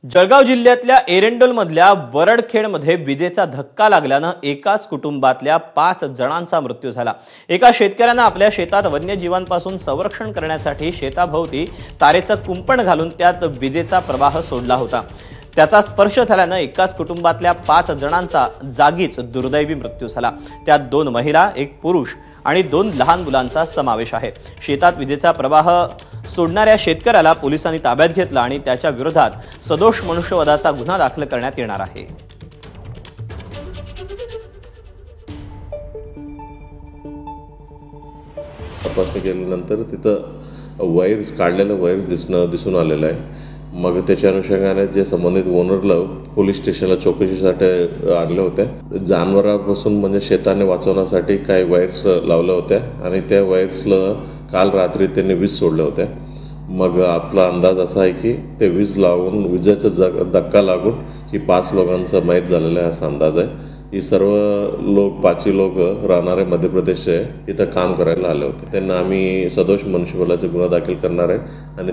जळगाव जिल्ह्यातल्या एरंडोलमधल्या वरडखेडमध्ये विजेचा धक्का लागल्यानं एकाच कुटुंबातल्या 5 जणांचा मृत्यू झाला। एका शेतकऱ्यानं आपल्या शेतात वन्यजीवांपासून संरक्षण करण्यासाठी शेताभोवती तारेचं कुंपण घालून त्यात विजेचा प्रवाह सोडला होता। त्याचा स्पर्श झाल्यानं एकाच कुटुंबातल्या 5 जणांचा जागीच दुर्दैवी मृत्यू झाला। त्यात 2 महिला, 1 पुरुष आणि 2 लहान मुलांचा समावेश आहे। शेतात विजेचा प्रवाह सोडणाऱ्या शेतकऱ्याला पोलिसांनी ताब्यात घेतलं आणि त्याच्या विरोधात सदोष मनुष्यवधाचा गुन्हा दाखल करण्यात येणार आहे। तपासणी केल्यानंतर तिथं वायर्स काढलेलं वायर्स दिसून आलेलं आहे। मग त्याच्या अनुषंगाने जे संबंधित ओनरला पोलीस स्टेशनला चौकशीसाठी आणले होते। जनावरांपासून म्हणजे शेताने वाचवण्यासाठी काही वायर्स लावल्या होत्या आणि त्या वायर्सला काल रात्री त्यांनी वीज सोडल्या होत्या। मग आपला अंदाज असा आहे की ते वीज लावून विजेचा धक्का लागून ही 5 लोकांचा मयत झालेला आहे असा अंदाज आहे। ही सर्व लोक 5 लोक राहणारे मध्य प्रदेशचे इथं काम करायला आले होते। त्यांना आम्ही सदोष मनुष्यबळाचा गुन्हा दाखल करणार आहे आणि